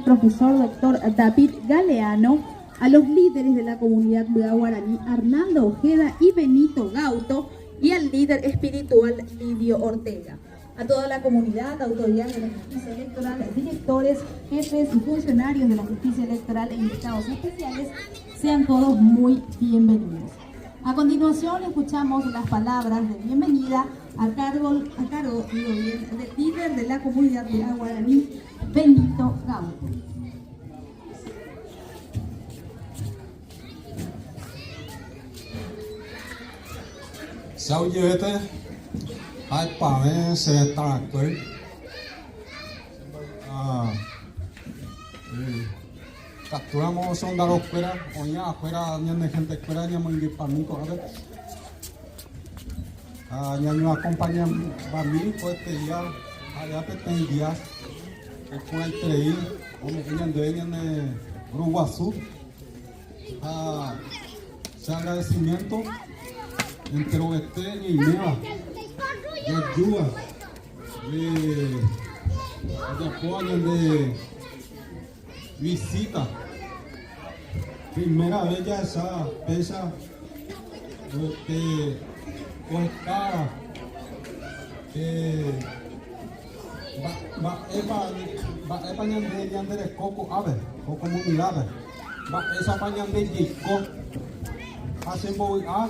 profesor doctor David Galeano, a los líderes de la comunidad Buda Guaraní, Arnaldo Ojeda y Benito Gauto, y al líder espiritual Lidio Ortega. A toda la comunidad, autoridades de la justicia electoral, directores, jefes y funcionarios de la justicia electoral e invitados especiales, sean todos muy bienvenidos. A continuación escuchamos las palabras de bienvenida a cargo del líder de la comunidad de Guaraní, Benito Gauto. Saúde, ai pare se tarakoi. Capturamos son de los fuera, o ya afuera, ni de gente fuera, ni muy pamico, a ver. Ya nos acompañan familia, pues este día, allá te tendría, que fue entre ahí, o me venían de Uruguazú. Se agradecimiento entre usted y Neva, de ayuda, de apoyo, de visita. Primera vez ya esa pesa, pues cara, va pañan de coco ave, o comunidad, va esa pañan de jico, hacen boy a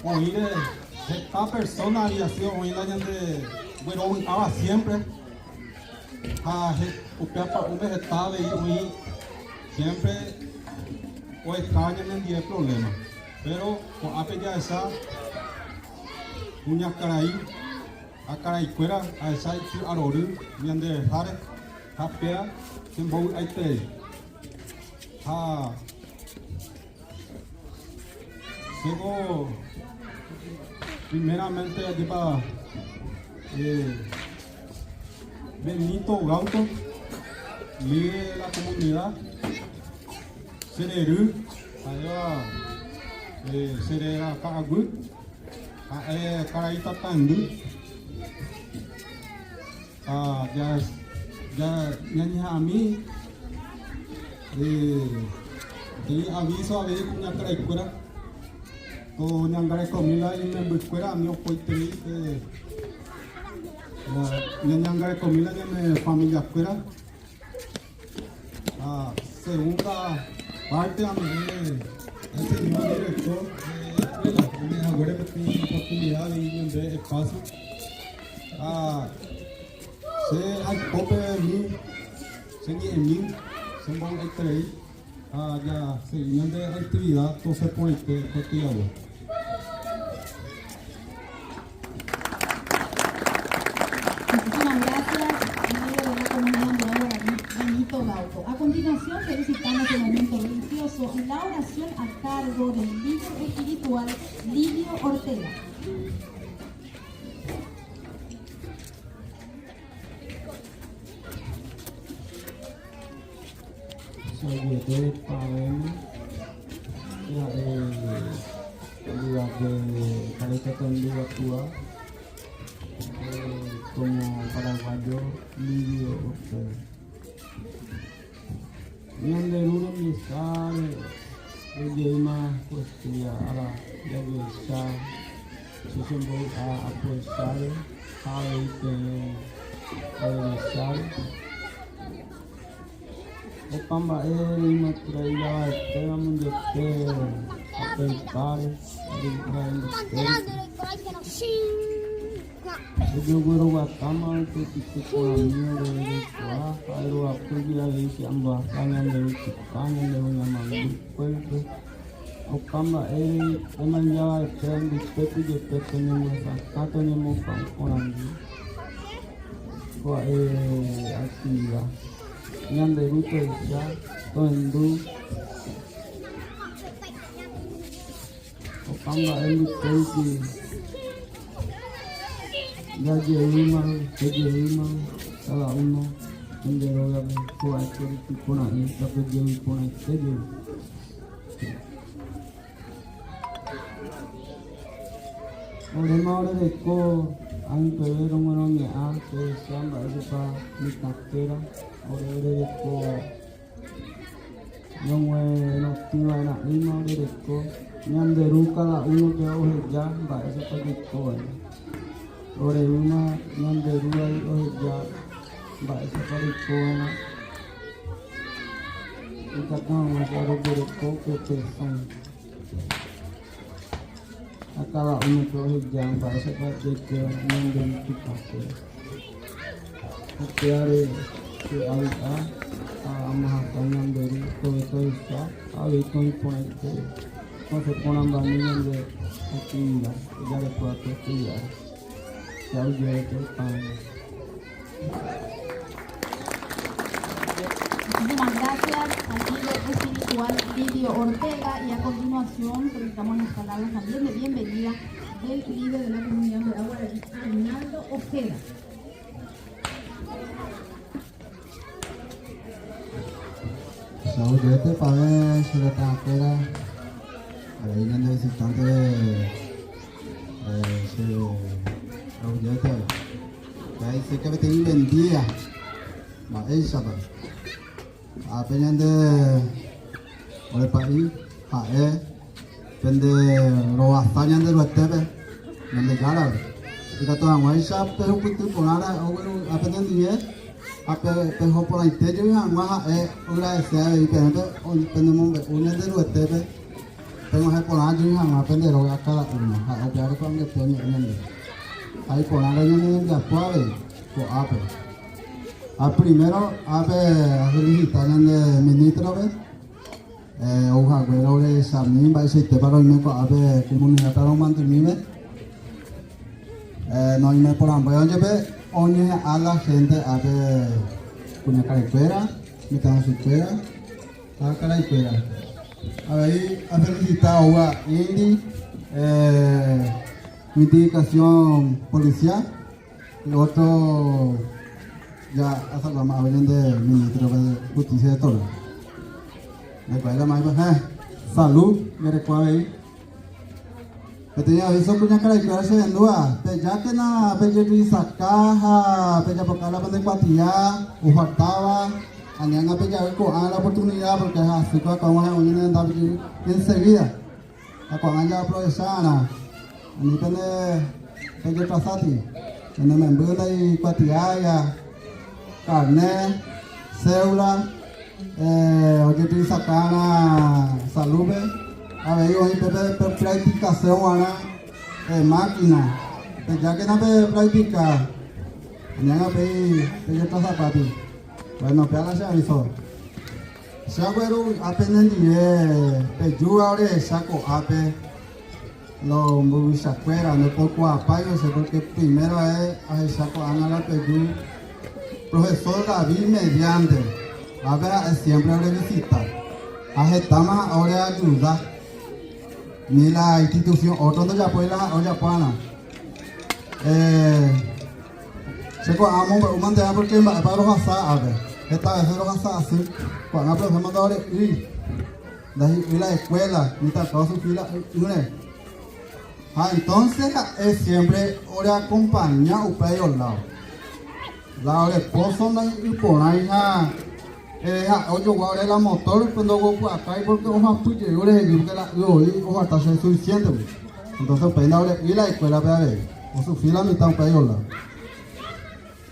oír esta persona y así oír la gente, bueno, siempre, un vegetal y siempre pues caen en 10 problemas, pero con apella esa uña caraí, a caraí fuera, a esa y a roru, bien de jare, a pea, sin boy hay tres, luego primeramente aquí para Benito Gauto, líder de la comunidad, Sereru, allá Serera Caragu, Caraíta Tandu, ya a mí, aviso a ver con una caraicura, con una comida y me buscara a mí, pues Nyangare comida de familia fuera. Segunda parte a mí el señor director de la escuela, ahora que tengo la oportunidad de ir de espacio. Se hay poco de mí, se ni en mí, se van a traer. Ya se vienen de actividad, todo se pone cotidiano. A continuación, felicitamos el momento religioso y la oración a cargo del líder espiritual Lidio Ortega. Saludos para de Caleta Tandú actúa como paraguayo Lidio Ortega. Yang dari rumah besar, bagaimana kuliah ala yang besar, sesungguh apa besar, hal itu besar. Opamba material itu menjadi apa besar, Yo guru watama itu kurangnya dari tua, kalau aku lagi siamba kangen dari kangen dari nama itu, opamba teman Jawa yang di tepi ni kata ni muka orang ni, kau aktiva, yang dari itu ya, tentu, opamba di tepi Gaji rumah, salah rumah, menjadi orang tua itu pun ada, tapi dia pun ada. Oleh itu, ang pera orang yang ada, siapa itu pak, ni takera, orereko ñoguenotiva na'íma orereko ñanderu cada uno que oheja mba'e chapajekóvape oreýma ñanderúrai oheja mba'e chaparekóvana ikatãguasu rojereko peteção a cada uno que oheja mba'e chapajeke ñanderu tupape Ukiare que habita a Mahakanyanderu, todo está habita en Ponente, no se ponen banillas de actividad, ya le puedo actividad, ya lo lleve que pan. Muchísimas gracias al líder espiritual Lidio Ortega y a continuación solicitamos las palabras también de bienvenida del líder de la comunidad de Guaraní, Arnaldo Ojeda. Saudete para Serata afuera, ahí vienen de visitantes Saudete, que ahí se que te vendía, ma esa va, apenas de por el país, vende robastaña de los tebes, vende cara, y que toda guaysa pero puto por nada, o bueno apenas de pero por ahí te llevo a más agradecer y tenemos una de los temas tengo que poner yo a más aprender a cada uno a operar con el tema ahí poner en la suave por ape a primero ape felicitar al ministro ojalá que lo de examen va a ser para el mes ape comunidad para mantenerme no me por ambos oye a la gente a ver una carretera, mitad su carretera, la carretera. Ahí a felicitar a Indy, mitigación policial, y otro ya hasta la más de ministro de justicia de todo. Me parece más salud, me recuerda ahí. Tenía aviso punya cara igual se vendua, ya que na peje bisa caja, peje por cada bande cuatía, o faltaba, añanga peje a ver con la oportunidad porque así que como es un andar enseguida, a cuando ya aprovechana, a mí peje pasati, en el membro y cuatía ya, carne, cédula, oye bisa cana, salube. A ver, hoy practicación de máquina. Ya que no me practica, ya no me zapatos. Bueno, pero se avisó. Se acuerdo apenas de yo ahora saco ape. Lo muy sacuera, no poco apayo, sé porque primero es a saco a la peyu. Profesor David mediante. A ver, siempre le visita. A estamos ahora ayuda. Ni la institución, otro de apoyo la olla pana. Se con amo, pero un mantener porque para los asados, esta vez los asados, cuando la profesora mandó ir la escuela, ni tal cosa, fila, entonces es siempre hora acompañar un pedo al lado. La hora esposo no y por ahí oye, guarda la motor cuando voy acá y porque ojalá puye yo le digo que la ojalá está suficiente. Entonces pues ahora ir a la escuela para ver, o su fila mitad un pedo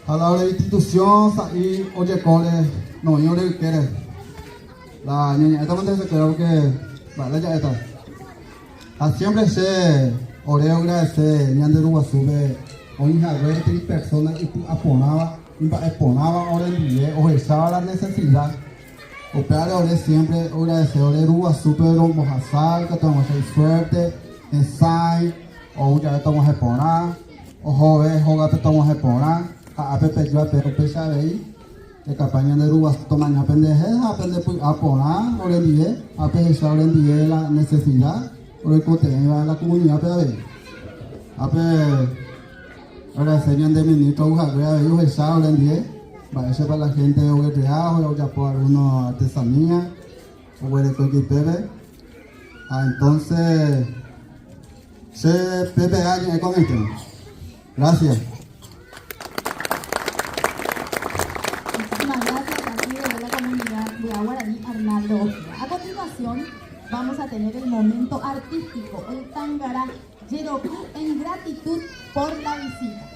a la hora de institución y oye cole no yo le quiere la niña esta manera se creo que vale ya está. A siempre se oreo agradecer ñanderu sube hoy a ver 3 personas y tú aponaba ahora en día o estaba la necesidad o peor ahora siempre agradecer orero super mojasal que tenemos suerte ensayo o ya estamos a poner o joven jogar estamos a poner a pepe yo a pero pesa ahí de campaña de rubas toman a pendeje a poner ahora en día a peje ahora en día la necesidad o el contenido de la comunidad pero ahora enseñan de ministro a ellos el sábado en 10 para eso para la gente de o ya por alguna artesanía o de cualquier pepe entonces se pepe alguien con esto gracias. Muchísimas gracias vamos a tener el momento artístico, el Tangara Yeroku, en gratitud por la visita.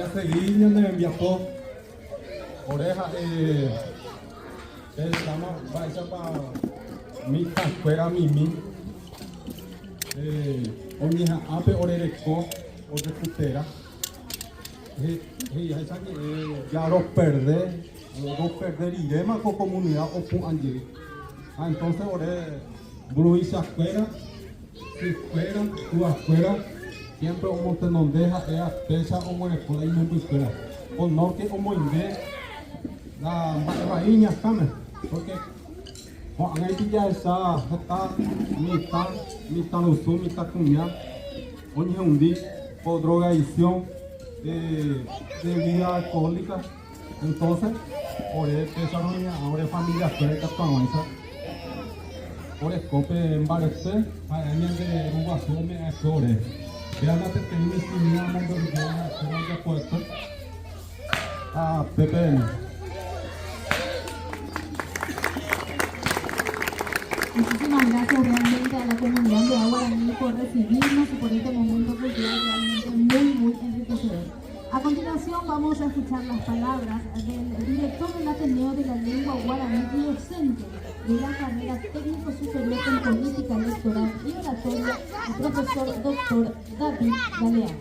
ya seguí y me envió oreja estamos vaya para mi cascuera mimi oñeja ape orereko orekutera esa que ya los perder irema con comunidad o pu anjiri entonces ore bruisa escuela si escuela tu escuela siempre como te nos deja es pesa como en escuela y no en escuela o no que como inglés la raíña came porque en el día está mitad uso mitad cuña oye un día por drogadicción de vida alcohólica entonces por esa niña ahora familia fuera de Tapahuanza por escope en Bareste para años de rubación me asore ya no te tengo ni nada más de lo que haya puesto a Pepe. Muchísimas gracias realmente a la comunidad de Aguaraní por recibirnos y por este momento cultural realmente muy enriquecedor. A continuación vamos a escuchar las palabras del director del Ateneo de la Lengua Guaraní y docente de la carrera técnico superior en política electoral y oratoria, el profesor doctor David Galeano.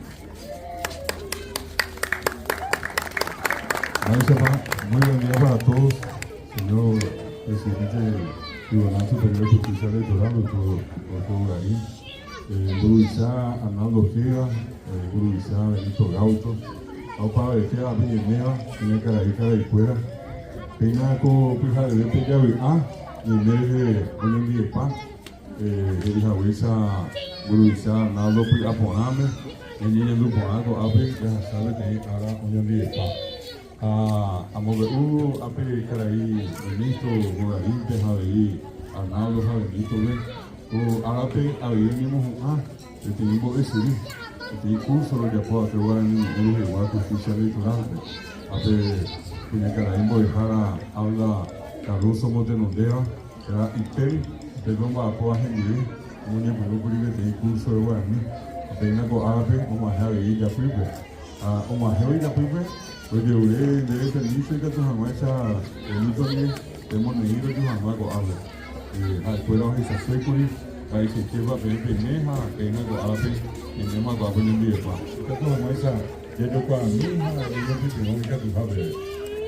Muy buen día para todos, señor presidente del Tribunal Superior de Justicia Electoral, doctor Guaraní, Guruzá Arnaldo Ojeda, Guruzá Benito Gauto, Aupa de Fea Villeneva, tiene Caraíca de Cuera, Pena con Pija de Peñavi A, y en vez de Oñen de Paz, Elijahuesa Guruzá Arnaldo Aponame, en Niña Luponaco, Ape, ya sabe que ahora Oñen de Paz. A Moverú, Ape Caraí, Benito, Guaraní, Javeí, Arnaldo, Javenito, o Arape, Avenimos, tenemos decidir, este curso lo que puedo hacer Guaraní, el igual justicia electoral, Ape, Puña Caraí, Boijara, habla Caruso Montenondea, era Ipel, perdón, va a poder gente, Muñe, Puña, que curso de Guaraní, Pena con Arape, Javeí, ya Pipe, Javeí, ya Pipe, pues yo debe permiso que tu jamás el mito de monedero que jamás go habla. A escuela de esa securi, a ese que va a ver peneja, que no go habla, que no más go habla en día pa. Que tu jamás ya yo para mí, yo que tengo que tu habla.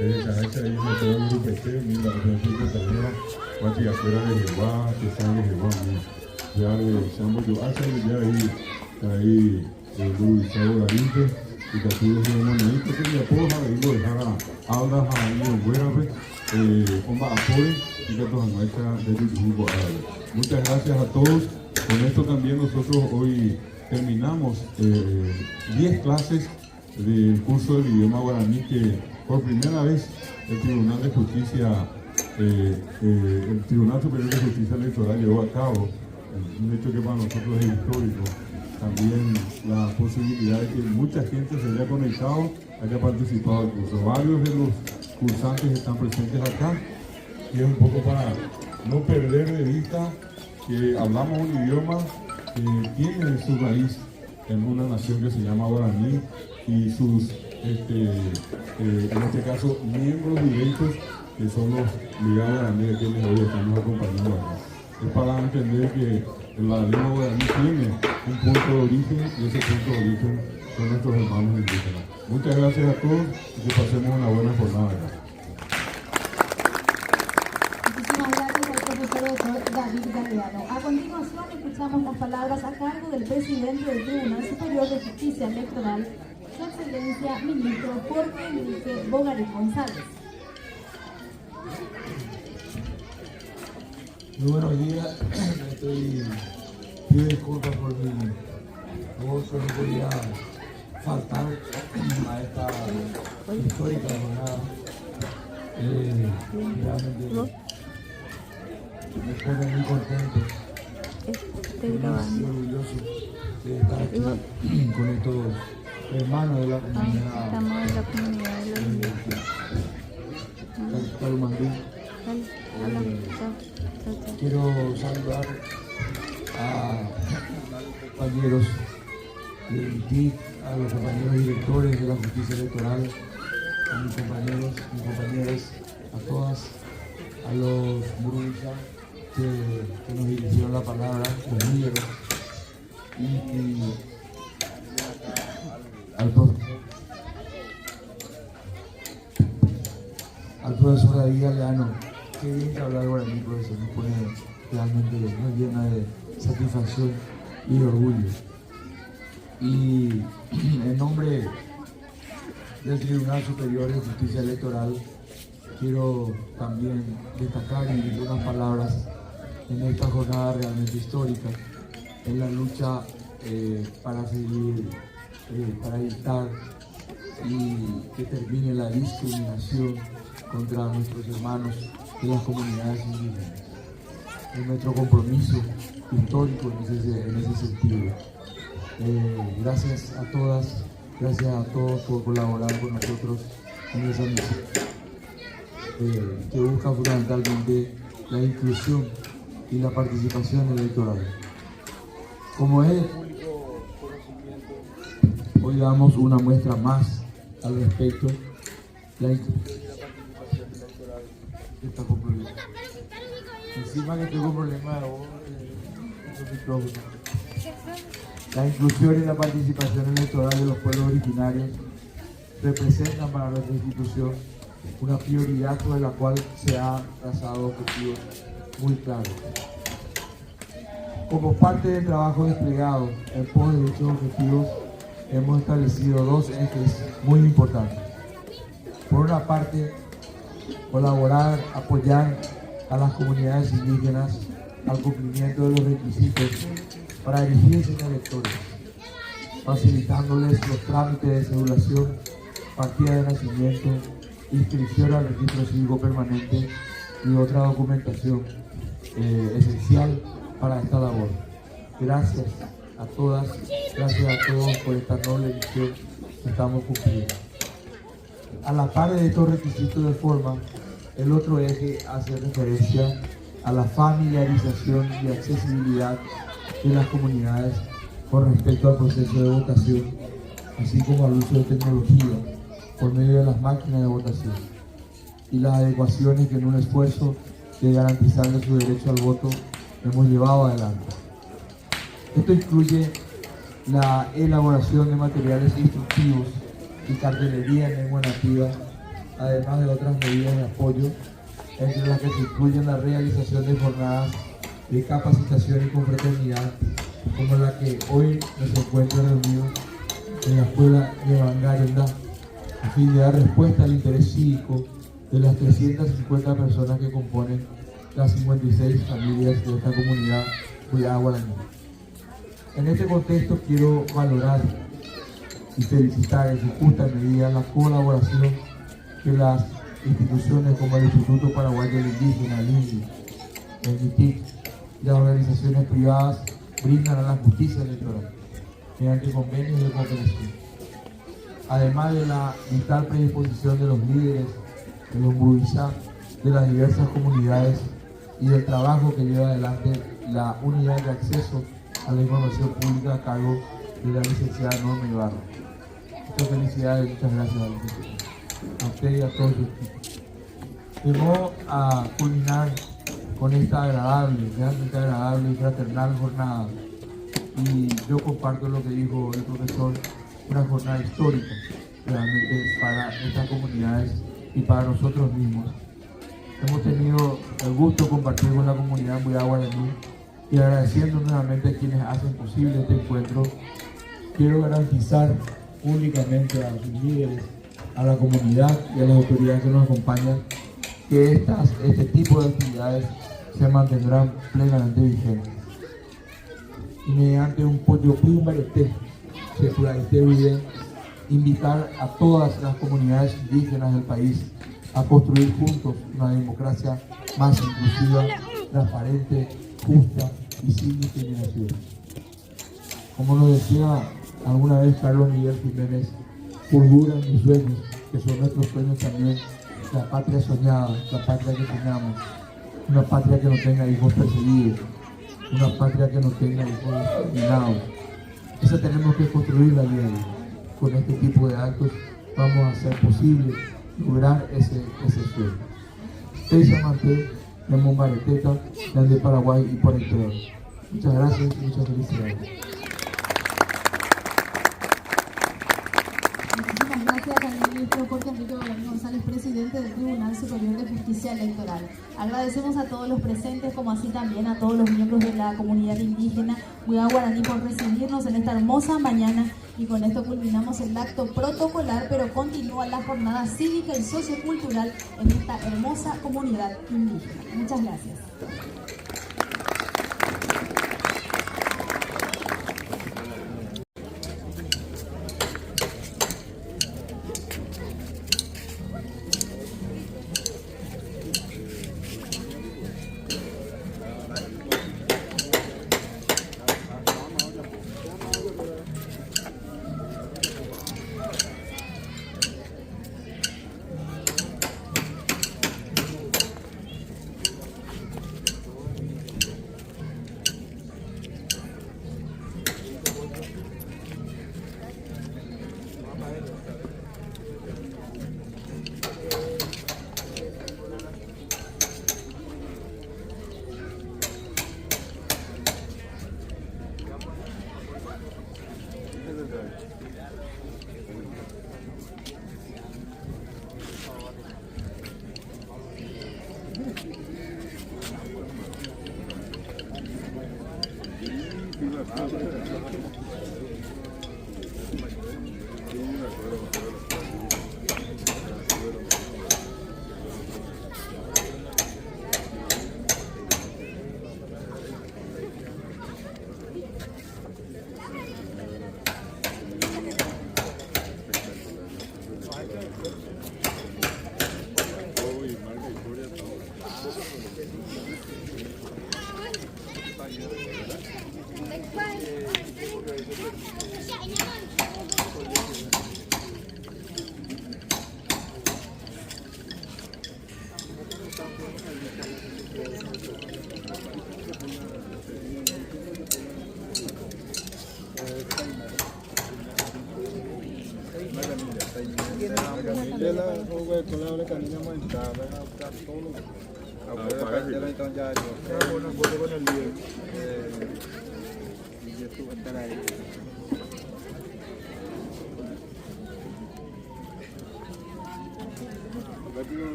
Esa ahí me todo un grupo mira, yo te veo, va a afuera de Jehová, que sale de Jehová, ya de Sambo yo hace ya ahí el grupo de Galicia. Y que tú eres un monedito que ya puedo dejar hablas ahí en Guarape, comba apoyo y que todas nuestras de tu grupo árabe. Muchas gracias a todos. Con esto también nosotros hoy terminamos 10 clases del curso del idioma guaraní que por primera vez el Tribunal de Justicia, el Tribunal Superior de Justicia Electoral llevó a cabo, un hecho que para nosotros es histórico. También la posibilidad de que mucha gente se haya conectado, haya participado del curso. Varios de los cursantes están presentes acá y es un poco para no perder de vista que hablamos un idioma que tiene su raíz en una nación que se llama Guaraní y sus, en este caso, miembros directos que son los ligados a Guaraní, que quienes hoy estamos acompañando acá. Es para entender que la lengua guaraní tiene un punto de origen y ese punto de origen son nuestros hermanos indígenas. Muchas gracias a todos y que pasemos una buena jornada acá. Muchísimas gracias al profesor doctor David Galeano. A continuación escuchamos las palabras a cargo del presidente del Tribunal Superior de Justicia Electoral, su excelencia ministro Jorge Enrique Bogarín González. Muy buenos días, pido disculpas por mi voz, no podía faltar a esta histórica jornada. Realmente me pone muy contento, muy orgulloso de estar aquí con estos hermanos de la comunidad. Estamos en la comunidad de los indígenas. Tarumandí. Quiero saludar a los compañeros del ITIC, a los compañeros directores de la justicia electoral, a mis compañeros, mis compañeras, a todas, a los burguesas que nos dirigieron la palabra, los líderes, y al profesor David Galeano. Qué bien que hablar guaraní, profesor, nos pone realmente, nos llena de satisfacción y de orgullo. Y en nombre del Tribunal Superior de Justicia Electoral, quiero también destacar y decir unas palabras en esta jornada realmente histórica, en la lucha para seguir, para evitar y que termine la discriminación contra nuestros hermanos de las comunidades indígenas. Es nuestro compromiso histórico en ese sentido. Gracias a todas, gracias a todos por colaborar con nosotros en esa misión, que busca fundamentalmente la inclusión y la participación electoral. Como es de público conocimiento, hoy damos una muestra más al respecto. La inclusión y la participación electoral está con problemas. Encima que tengo problemas de voz, estos micrófonos. La inclusión y la participación electoral de los pueblos originarios representan para nuestra institución una prioridad sobre la cual se han trazado objetivos muy claros. Como parte del trabajo desplegado en pos de dichos objetivos, hemos establecido dos ejes muy importantes. Por una parte, colaborar, apoyar a las comunidades indígenas al cumplimiento de los requisitos para elegirse en electores, facilitándoles los trámites de cedulación, partida de nacimiento, inscripción al registro cívico permanente y otra documentación esencial para esta labor. Gracias a todas, gracias a todos por esta noble misión que estamos cumpliendo. A la par de estos requisitos de forma, el otro eje hace referencia a la familiarización y accesibilidad de las comunidades con respecto al proceso de votación, así como al uso de tecnología por medio de las máquinas de votación y las adecuaciones que en un esfuerzo de garantizarles su derecho al voto hemos llevado adelante. Esto incluye la elaboración de materiales instructivos y cartelería en lengua nativa, además de otras medidas de apoyo, entre las que se incluyen la realización de jornadas de capacitación y confraternidad, como la que hoy nos encuentra reunidos en la escuela de Bangarenda, a fin de dar respuesta al interés cívico de las 350 personas que componen las 56 familias de esta comunidad Cuyá Guaraní. En este contexto quiero valorar y felicitar en su justa medida la colaboración que las instituciones como el Instituto Paraguayo del Indígena, el INDI, el ITIC y las organizaciones privadas brindan a la justicia electoral mediante convenios de cooperación. Además de la vital predisposición de los líderes de los Mburuizá de las diversas comunidades y del trabajo que lleva adelante la unidad de acceso a la información pública a cargo de la licenciada Norma Ibarra. Muchas felicidades, muchas gracias a usted y a todos sus equipos. Llegó a culminar con esta agradable, realmente agradable y fraternal jornada. Y yo comparto lo que dijo el profesor, una jornada histórica realmente para estas comunidades y para nosotros mismos. Hemos tenido el gusto de compartir con la comunidad Cuyá Guaraní y agradeciendo nuevamente a quienes hacen posible este encuentro, quiero garantizar públicamente a sus líderes, a la comunidad y a las autoridades que nos acompañan que este tipo de actividades se mantendrán plenamente vigentes. Y mediante un pollo barete se puede invitar a todas las comunidades indígenas del país a construir juntos una democracia más inclusiva, transparente, justa y sin discriminación. Como nos decía alguna vez Carlos Miguel Jiménez, fulguran mis sueños, que son nuestros sueños también, la patria soñada, la patria que soñamos, una patria que no tenga hijos perseguidos, una patria que no tenga hijos discriminados, Esa tenemos que construirla día a día. Con este tipo de actos vamos a hacer posible lograr ese sueño. Pesamante, de Mombareteca, de Paraguay y por Ecuador. Muchas gracias y muchas felicidades. Muchísimas gracias al ministro Jorge Enrique Bolaño González, presidente del Tribunal Superior de Justicia Electoral. Agradecemos a todos los presentes, como así también a todos los miembros de la comunidad indígena Buiá Guaraní por recibirnos en esta hermosa mañana, y con esto culminamos el acto protocolar, pero continúa la jornada cívica y sociocultural en esta hermosa comunidad indígena. Muchas gracias.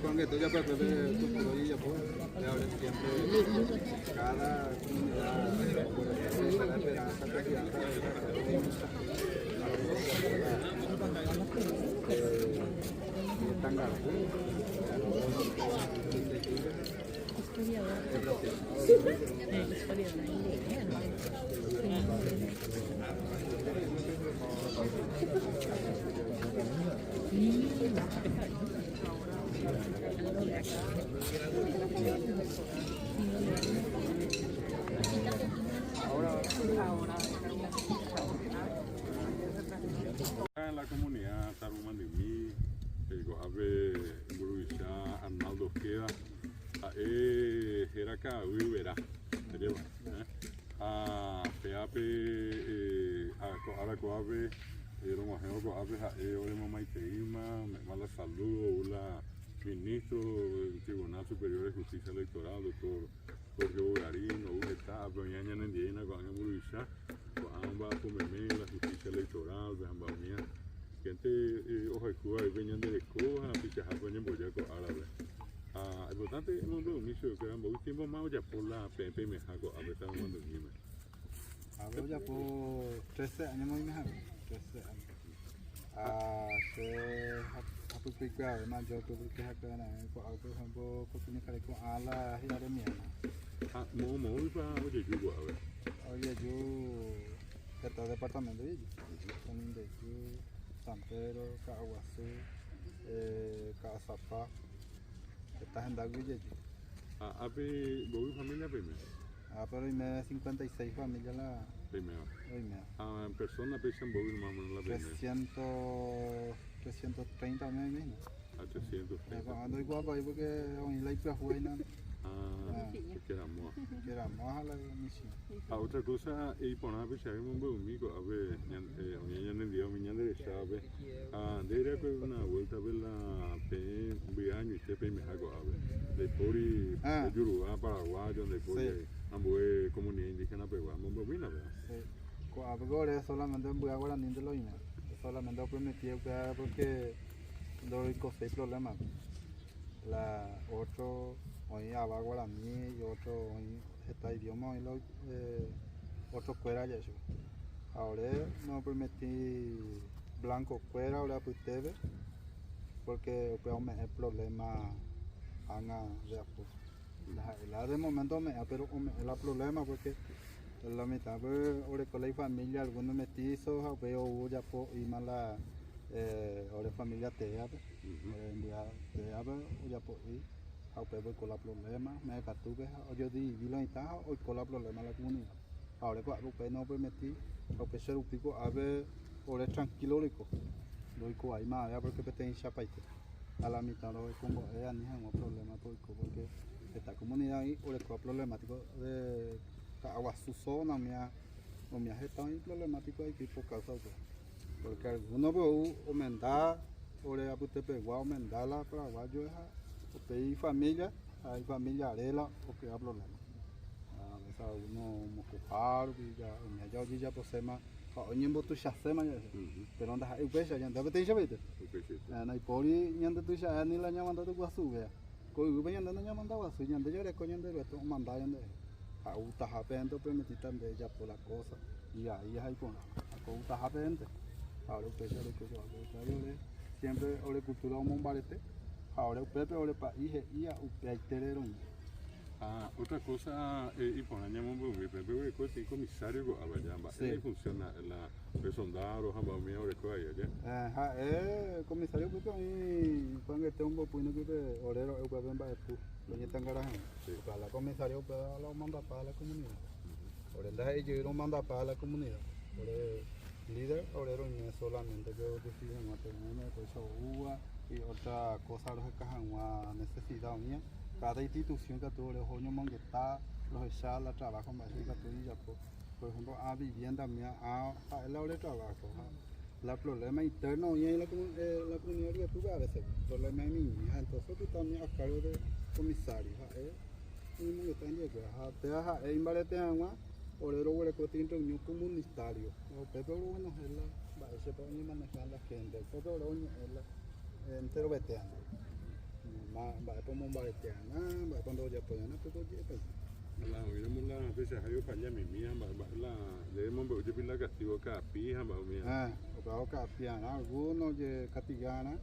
Con que tú ya puedes ver tu rodilla, pues, siempre cada comunidad la esperanza que En la comunidad Tarumandimí, el Goave Buruisha, Arnaldo Ojeda, era cada verá, a Peape, a Coave, era un ajeno Coave, oremos Maiteima, me manda saludo, la ministro del Tribunal Superior de Justicia Electoral, doctor Jorge Bogarino, Ugeta, Peñaña Nendiena, con el Buruisha, con ambas Pomemé, la justicia electoral, ambas mías. Gente, hoja Cuba y venían de Escoja, pichaja, venían boyaco árabe. El votante es un inicio que eran muy tiempo más ya por la PP me jaco a veces cuando viene. Hablo ya por 13 años más me jaco, 13 años. Se hapo pica además yo creo que jaco na por ejemplo porque me care con ala y ahora mía. Mo iba oye yo a ver. Oye yo este departamento de ellos, son de San Pedro, Caguazú, Cazapá, estás en Daguille. ¿Vos familia primero? Pero y me 56 familias la primero. En persona pesan vos más o menos la primera. 330 mismo. 330. Cuando igual ahí porque hoy la IPA juega. Que era más a la misión. Otra cosa, y por nada, pues, hay un buen amigo, a ver, ya en el día, mañana de sabe, de una vuelta a ver la P, un año y te me hago a ver, de Pori, de Yurubá, Paraguay, donde Pori, ambos comunidad indígena, pero vamos a ver, ¿verdad? Sí, ahora solamente voy a guardar ni de lo mismo, solamente prometí porque no hay cosas problemas. La otro hoy habla guaraní y otro hoy está idioma hoy lo otro fuera ya eso. Ahora no permití blanco fuera ahora pues ustedes porque me el problema anga de apo. La de momento me pero el problema porque la mitad ahora con la familia algunos metizos veo ya po y mala ahora familia te habla enviar te habla ya po y voy con la problema me catuve yo di lo está hoy con la problema la comunidad ahora pues no permití porque ser un pico a ver ahora tranquilo rico lo hay más porque te chapaite a la mitad lo como ni un problema porque esta comunidad ahí ahora con problemático de agua su zona no me ha estado problemático ahí tipo causa porque algunos pueden aumentar ahora usted pegó aumentar la paraguayo hay familia arela o que hablo la a veces uno mocojar y ya posema hoy en botu chasema pero anda hay pecha ya anda te chavete na pori nyanda tu cha ni la nyamanda tu guasu ve ko ube nyanda na nyamanda guasu nyanda yo reco nyanda reto manda yanda a uta hapendo permitita de ya por la cosa y ahí hay con a uta hapende ahora pecha lo que yo siempre ole cultura un barete ahora Pepe ahora país y a upeiterero. Otra cosa, y por año Pepe es comisario a Bayamba. ¿Cómo funciona la sondar o jamba mía o de comisario Pepe y cuando esté un poco que orero el Pepe en Baepu, lo que están garaje. La comisario Pepe lo manda para la comunidad. Ahora ellos lo manda para la comunidad. Líder orero no es solamente que deciden mantener cosa uva y otra cosa los que una necesidad mía cada institución que tuvo los años mangueta los echar la trabajo más que tú ya por ejemplo a vivienda mía a la hora de trabajo la problema interno y la comunidad que tuve a veces problema de niña entonces tú también a cargo de comisario y mangueta en llega te deja en barete agua orero huele que tiene reunión comunitario o pero bueno es la va ese para manejar la gente pero bueno es la entero veteano va a tomar un veteano va cuando ya pueden pero ya la oímos la veces hay para allá mi mía la debemos ver la castigo capija va mía o capiana algunos de catigana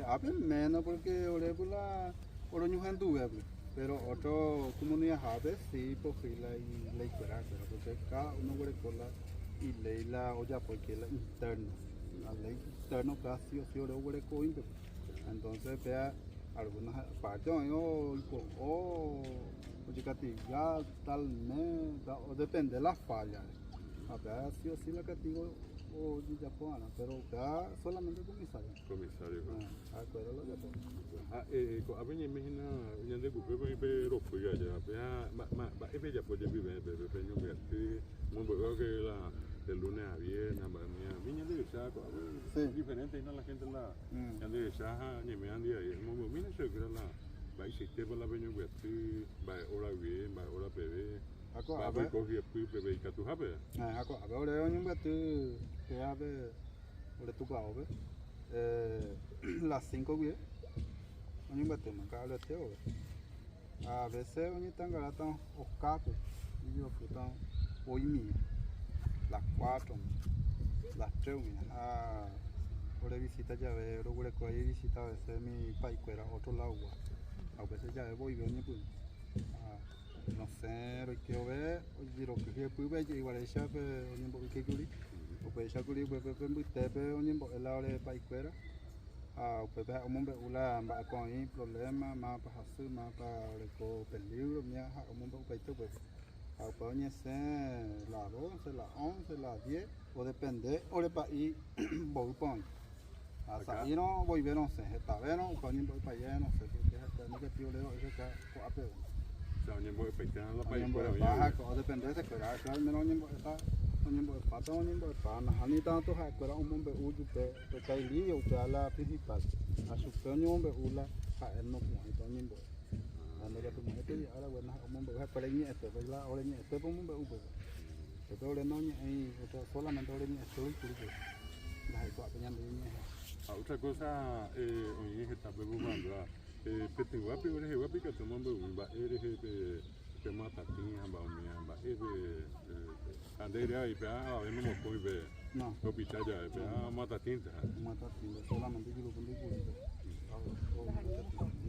hablan menos porque ore por la oroño gente pero otro comunidad sabe sí por fila y ley fuera porque cada uno ore por la y ley la olla porque la interna la ley interna casi o si ore coin entonces vea algunas partes o ya tal mes o depende de las fallas. Acá sí o sí la castigo o de Japón, pero acá solamente comisario. Comisario. Acuerdo lo que A veces imagina, ya de grupo pero fue ya, ya ya puede vivir, pero yo me estoy muy bueno que del lunes a viernes, mía de saco, diferente y no la gente la ya de saja ni me han día y muy mira se que la va a existir para la peña que estoy va hora bien, va hora bebé. Va a coger bebé y que tú sabes. Ahora yo me estoy que a ver ahora tú cao las 5 güey. Oni bate manca le teo. A veces oni tan garata oscape. Y yo puta hoy mía. Las 4, las 3 mía. Ahora visita ya ve, ahora que hay visita a veces mi paicuera otro lado. A veces ya voy bien ni pues. No sé, lo que ve, oye lo que pude ver igual es ya pe oni bo que culi. O pues ya culi pues muy tepe oni bo el lado de paicuera. Pues un hombre ula va con ahí problema más para hacer más para el peligro mía un hombre pues pues puede ser la 12 la 11 la 10 o depende o de país voy con hasta ahí no voy ver no sé está bien no con voy para allá no sé porque es negativo le doy ese que apego Soalnya mau pegang la país baja o depende de que acá al menos está pata pana hani tanto ha kuera hombre uju pe kaili o la principal a su peño hombre ula ha no mo to nyimbo anda que tu mete ahora bueno hombre ha para ni este pues la ahora ni este pues hombre uju pero le no ni solamente ahora ni estoy porque la hay cuatro años ni otra cosa oye que está preocupando pete guapi ore guapi que tomando va que mata tinha ba ba ande ya y pa no mo coi be no hospital ya pa mata tinta solamente que lo pongo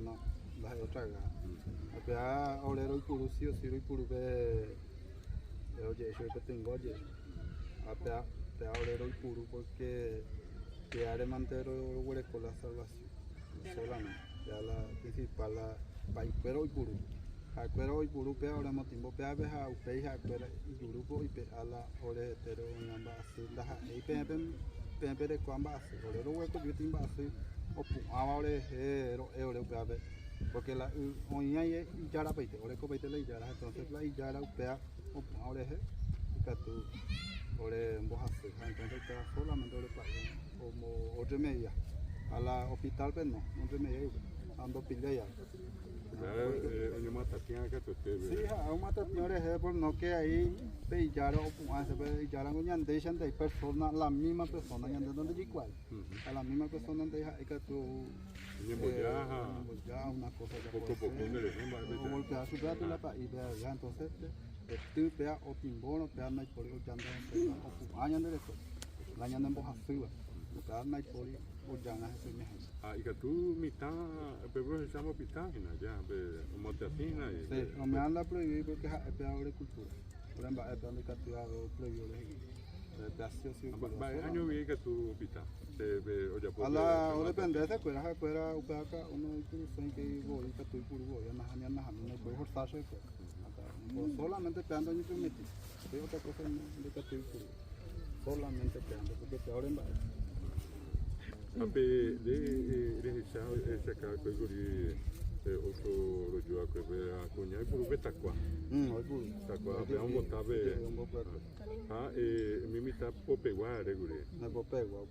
no la otra ga ahora el puro sí o sí el puro be oye yo que tengo oye ahora el puro porque que haré mantero huele con la salvación solamente ya la principal la paipero y puro Acuero y Burupe ahora motimbo pe ave ha upei ha acuera y grupo y pe ala ore tero nyamba asu da ha e pe de kwamba asu ore ro weto bitin ba asu opu awale he ro e ore pe ave porque la oña y yara peite ore ko peite le yara entonces la yara upea opu ore he katu ore mbo asu entonces está solamente ore pa como otra media a la hospital pe no otra media ando pilla ya Oye, mata tiene que te sí, aún mata señores, por no que ahí pellaron o pues se pellaron con yande gente hay personas la misma persona yande donde igual a la misma persona donde hay que tú ya una cosa ya poco como golpear su gato la pa y ya entonces tú pea o timbono pea no hay por el yande o pues yande eso la yande en boja suba pea no hay por o ya no es y que tú mitad pero se llama pitá ya motatina y sí no me anda prohibido porque es peor de cultura por ejemplo es donde castigado prohibido de así va año bien que tú pitá a la o depende de cuera cuera upaca uno que que voy que estoy puro voy a mañana no puedo forzarse solamente peando ni permitir pero otra cosa de que estoy puro solamente peando porque peor en Ape de registrado esse cara que eu outro rojo que vai conhar por betakwa. Takwa é botar be. Mimita popegua regule. Na popegua.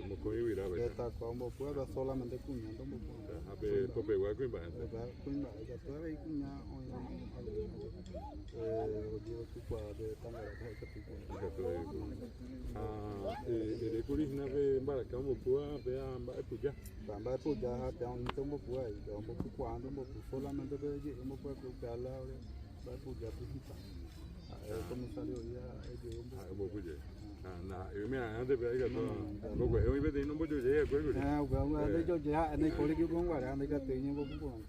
Mo conhece virar be. Betakwa mo puedo solamente cuñando mo. Ape popegua que vai. Cuña, ya todo aí cuña oye tu cuadro tangara que tipo. Original be baraka mo pua be amba puja. Amba puja pe un tombo pua e un po' quando un po' solamente per un po' per la va puja principal. El comisario ya un po' puja. Na, eu me ande be ga to. Go eu be de no bojo je ko ko. Well, de yo ya ne ko ki bon wa ande ka te ni bo bo.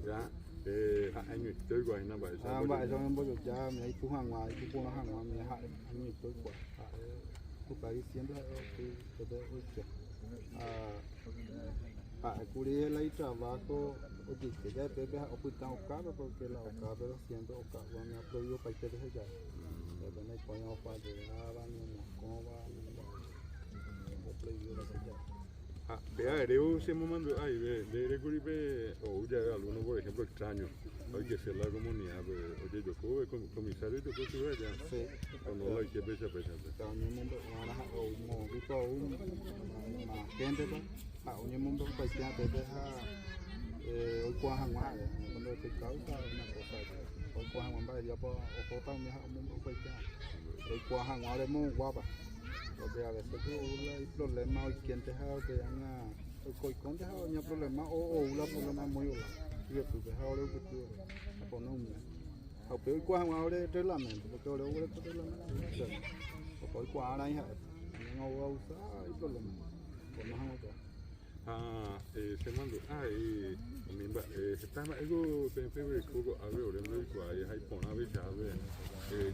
Ya, anh ấy tới gọi nó vậy sao? Vậy cho nên bây giờ cha mấy chú hàng ngoài, chú cô nó hàng ngoài mình hại anh ấy tới quả, chú cái xiên đó thì cái đó ôi trời, Curi el trabajo, que ya Pepe ha ocultado caro porque la oca, pero siempre oca, me ha prohibido para que desde ya. Depende de cómo para llegar, cómo va, no prohibido desde ya. Vea, creo que se me mandó, ay, de Curipe, o ya alguno, por ejemplo, extraño, hay que ser la comunidad, oye, yo puedo, comisario, yo puedo subir allá, o no, hay que pesa. También mundo, como visto aún, más gente, un mundo que ya te deja, hoy cuajan más, cuando te causa una cosa, hoy cuajan más, ya por ocultar un mundo que ya, hoy cuajan más es muy guapa. Porque a veces hay problemas, hoy quien te deja que ya hoy con te deja un problema o un problema muy grande. Y después deja ahora que tú a poner un a hoy cuando ahora el reglamento, porque ahora el reglamento. Porque hoy cuando hay no va a usar el problema. Pues no vamos se mandó, estaba algo pensé poco a ver, hay por una vez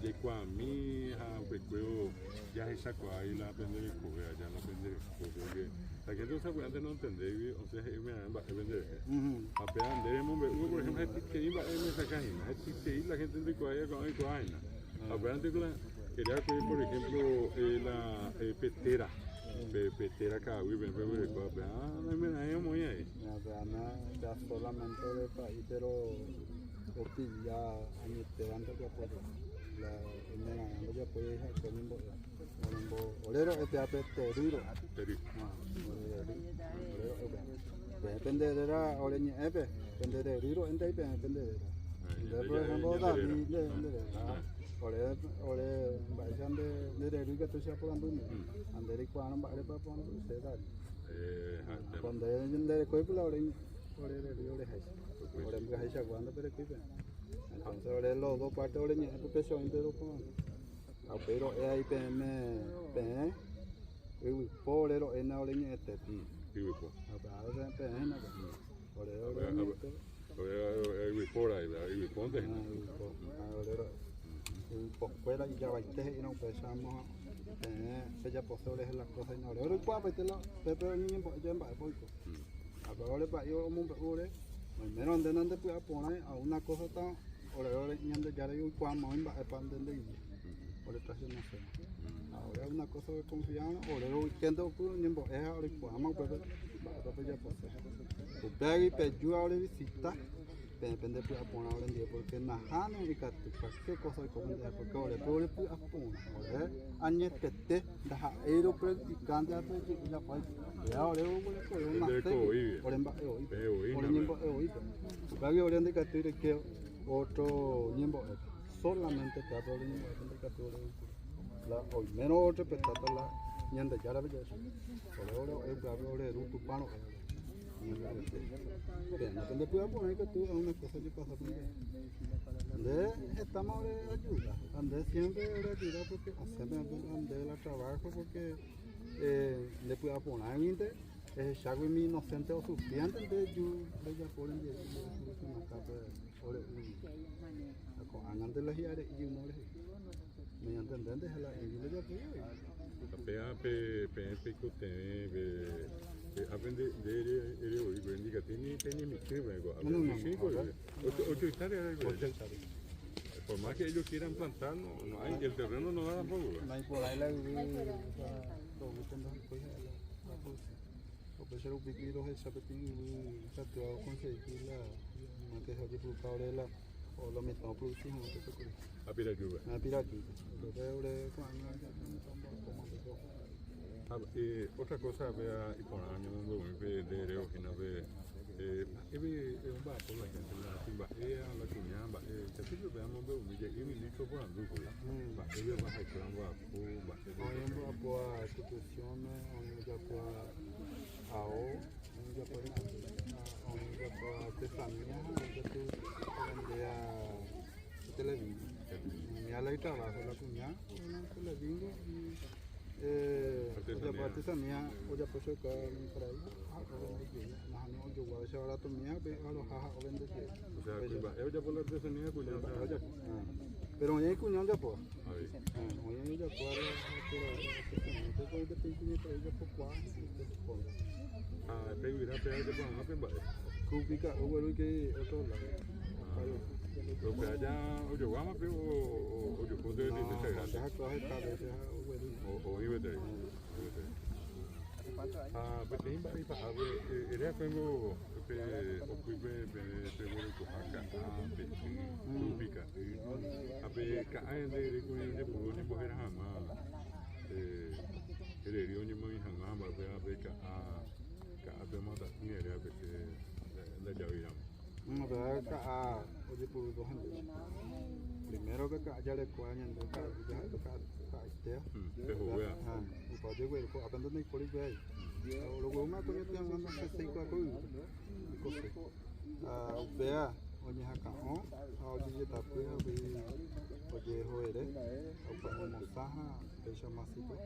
de cuando mi recuerdo ya esa ahí la aprender el coger, ya no aprender porque la gente no antes no entender, o sea, me va a vender. Apenas por ejemplo, que iba a esa cajina, la gente de cuaya con el cuaina. Apenas quería coger, por ejemplo, la petera. Petera cada vez ven de copa, no me da muy ahí. Ya solamente de país, pero ya a mi te dan que apoyo. La me ya puede dejar que mismo olero este apete riro. Depende de la oleña depende de riro depende de la. Por ejemplo, ole bajan de riga tu siapa kan dulu andere ku anam bare pa pon se da cuando de koi pula ole hai ole mga hai sa cuando pero koi entonces ole los dos partes ole ni tu peso entero con pero ai pe pole lo en ole ni este po ahora pe na ole por ahí, ponte. Fuera y ya baite y no pensamos se ya posibles las cosas y no le doy para meterlo pero niño ya en poco ahora para yo un poco menos de donde pueda poner a una cosa tan ahora niño ya le doy cuando en pan de ahí por estación no sé ahora una cosa de confianza ahora lo que ando con niño es ahora cuando pero ya pues pegue peju ahora visita depende de poner ahora en día porque najano y cualquier cosa de comunidad porque ahora puede poner ahora años que te deja aero practicante a todo y la parte ahora puede una por en por niembo hoy porque ahora en que otro niembo solamente te hablo de niembo la hoy menos otro petata la ñanda ya la bella ahora es ahora de tu pano depende pueda poner que tú una cosa que pasa donde estamos de ayuda donde siempre de ayuda porque hacemos donde la trabajo porque le pueda poner gente ya que mi inocente o suficiente de yo ya ponen de una capa sobre con antes las yare y uno me entienden de la y le ya aprende de hoy, pero indica, tiene mi crema, por más que ellos quieran plantar, no hay, el terreno no da tampoco. No hay por ahí la o pues un piquito de chapetín y se va a conseguir la que se ha disfrutado de la o lo mismo producimos no te ocurre a Pirachuba otra cosa vea y por año de reogena de un va por la gente la timba la cuñada te pido veamos de un día y mi listo por andu por va ella va a estar va a por instituciones o ya por AO ya por ya por artesanía ya por vender a televisión mi ala y trabajo la cuñada televisión otra artesanía otra cosa que para ahí no yo voy a hacer ahora tu mía a los jajas o vender o sea ella por la artesanía cuñada Pero hoy hay cuñón de po. Ahí. Hoy hay de po, pero que tem que ir de po quase. Ah, pero irá a pegar de por más bien. Cubica, o bueno que otro lado. Lo que haya o yo vamos o yo puedo decir que grande. Deja coger cabeza, o bueno. O iba a ah, pues tem vai para ele é como o cuibe de Oaxaca, a Pechuga, a peca de cuibe de Polonia por Rama, ele rio ni mãe Rama, a peca a demanda minha é porque da Javiram. No, pero acá, oye, por dos años. Primero que acá ya le cuañan de acá, ya acá estea. Pero vea. Ah, y para llegar, aprendiendo de colegio ahí. Lo que uno coño tiene cuando se seca con cosas. Ah, vea, oye acá, oye está pues, oye joder, o para mozaja, pecha masito,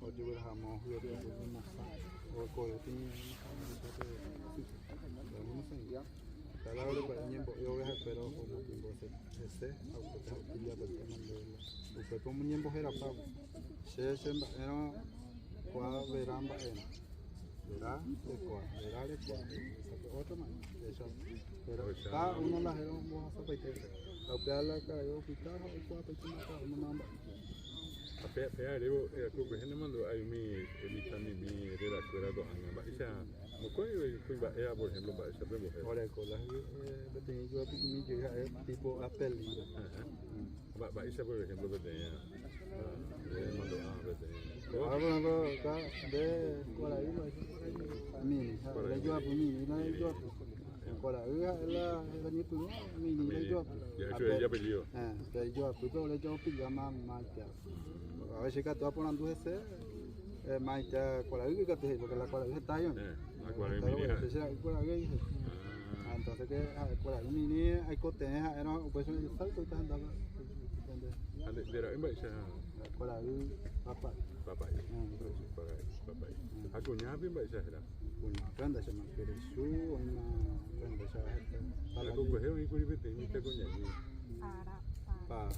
oye ver jamón, yo te voy a mozaja, o coyotín, no sé. Cada hora para niembo yo voy a esperar como tiempo ese auto que ya te mando usted como niembo era pago se era cuál verán va en verá de cuál otro más eso pero cada uno las era un boja zapatear a pegar la cara yo quitar o cuál te mata una mamba a pegar eu creo que gente mando aí me também me de la escuela do años va esa no coño era por ejemplo para esa mujer ahora con las tenía yo mi llega tipo a peligro va esa por ejemplo que tenía mando ahora por ejemplo acá de por ahí mini ahora yo a mini no yo por ahí la ni tu mini yo ya apellido pero yo pero le yo pijama más a veces que tú pones ese más por ahí que te porque la por ahí está yo entonces que por ahí mini hay coteja era pues un salto está andando de la esa por ahí papá a cuñar bien va esa era una prenda se me quiere su una prenda esa para la coger y por te mi te coñar para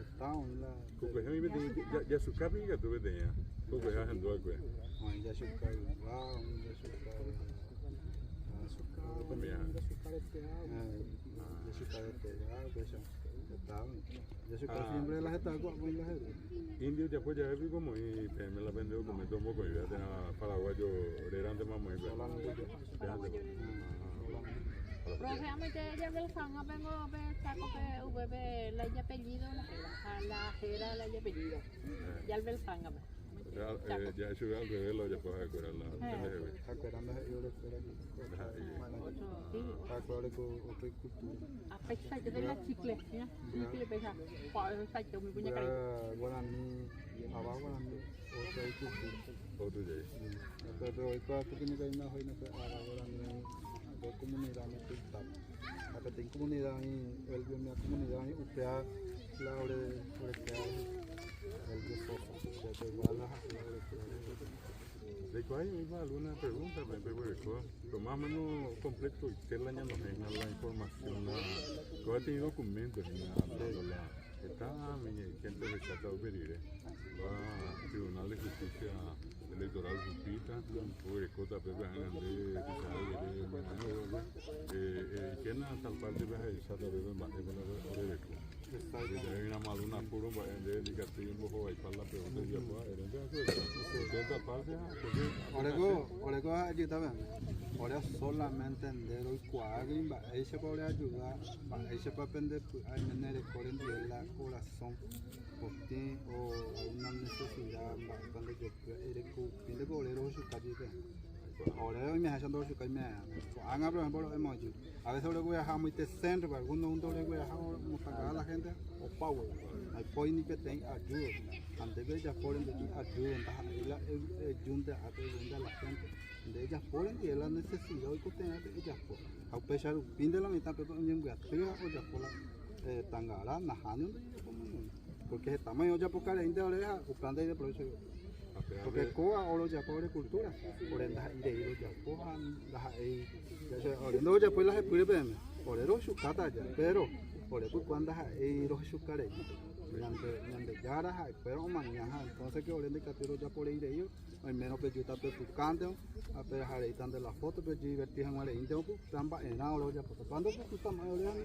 está una coger y ya su capi que tú ves ya coger ando algo ya su capi ya su capi siempre las está indio ya pues ya vi como y me la vendió como un poco y ya tenía paraguayo relante más muy bien Profe, que ella del fanga vengo a ver saco que UVB la haya apellido a la jera la haya apellido ya el del fanga ya eso al revés lo ya puedes curar la acuerdan yo le espero acuerdo con otra cultura a pesar de la chicle pesa para sacar mi puña cariño guaraní abajo guaraní otra cultura otro ya pero hoy cuando tiene que ir una hoy no se haga guaraní de comunidad no está acá tem comunidad y el mi comunidad y upea la hora de el de sofa se igual la de cuál hay alguna pregunta me pregunto lo más o menos completo que el año nos venga la información que ha tenido documentos en la está gente de Chata Uberire va al Tribunal de Justicia Electoral Justicia o Escota Pepe Angandé que en tal parte de Chata Pepe hay una maduna puro de Castillo un poco ahí para la pregunta ya fue esta parte ahora ayuda ahora solamente entender el cuadro ahí se puede ayudar ahí se puede aprender a tener el corazón porque o una necesidad cuando yo eres tiene que oler o su calle ahora hoy me haciendo su calle han hablado por los emojis a veces le voy a dejar muy de centro para algunos le voy a dejar pagar a la gente o power hay point que tenga ayuda antes de ellas ponen de ayuda el junta a la gente de ellas ponen y es la necesidad que tengan ellas ponen a pesar de fin de la mitad pero no voy a hacer o ya por la tangara najano porque estamos ya por cara de oreja o plan de proceso Porque Cuba oro ya pobre cultura, por el irei ya cojan las ya se orendo ya pues las puede ver, por el shukata ya, pero por el cuando los shukare, ñande yara, pero mañana, entonces que orende capiro ya por irei, al menos pues yo tape tu canto, a ver haré tan de la foto pues divertir en el intento, pues tamba en oro ya, pues cuando tú estás mal orando,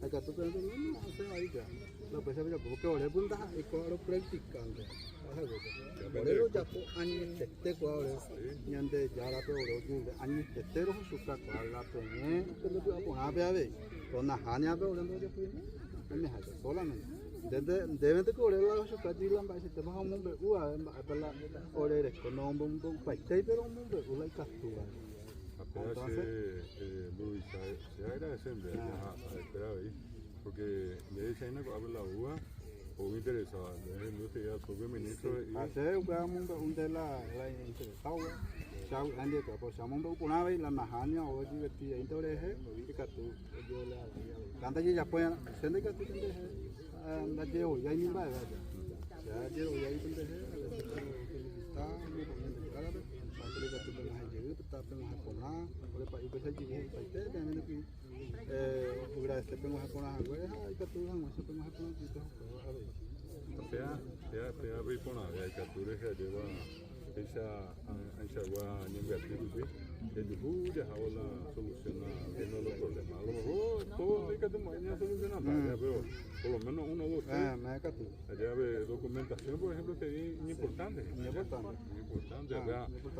acá tú pensas no hace ahí ya, lo pues ya porque ore punta y coro practicando. Bolero ya po años tete cuadro ñande ya la pero años tete los suca la peñe que lo puedo poner a ver con la jania pero no ya pues me hace solamente deben de cobrar la suca de la base te vas a un hombre para la orere con un paite pero un hombre la captura entonces Luis se agradece a esperar ahí porque me dice ahí que habla la uva o interesado, no sé, ya soy ministro. Hace un de la interesado, ya ande que pues llamamos un poco una vez la majania o divertida, entonces que tú yo la canta ya pueden, se ande que tú tienes anda llevo ya ni va ya llevo ya ahí tienes está muy bien cara para que tú tengas el llego está tenemos a poner por el país que se llegue para usted también que gracias tenemos a poner algo y que tú vamos a poner sea ripona ya que tú eres lleva esa agua ni invertir el ya la soluciona no los problemas a lo mejor todo el que te mañana soluciona pero por lo menos uno o dos allá ve documentación por ejemplo que es importante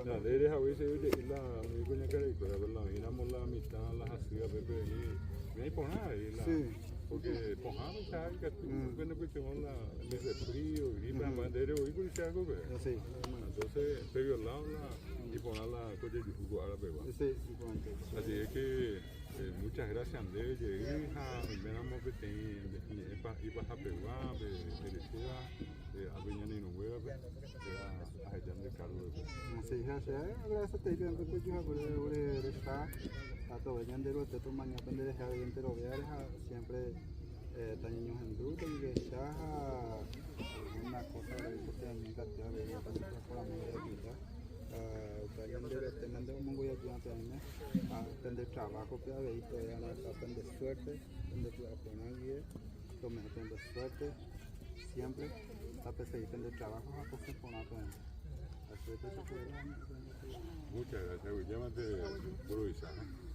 la ley a veces la única que la miramos la mitad las hacía bebé y no hay por nada porque pojamos sabe que tú cuando que tenemos la de frío y para bandero y por algo entonces pegó la y poner la cosa de jugo árabe así es que muchas gracias Andrés llegué a miramos que te iba a pegar de Aveñana y Noruega a allá de Carlos sí gracias te digo que yo por estar a todo el día de tu mañana donde dejar de entero ver siempre taños en duda y que ya una cosa de que te negativa de la pasita por la vida de tener un muy ayudante a tener trabajo que hay todavía no aprende suerte donde tú aprendes tome aprende suerte siempre a pesar de tener trabajo a cosas por aprender muchas gracias llámate por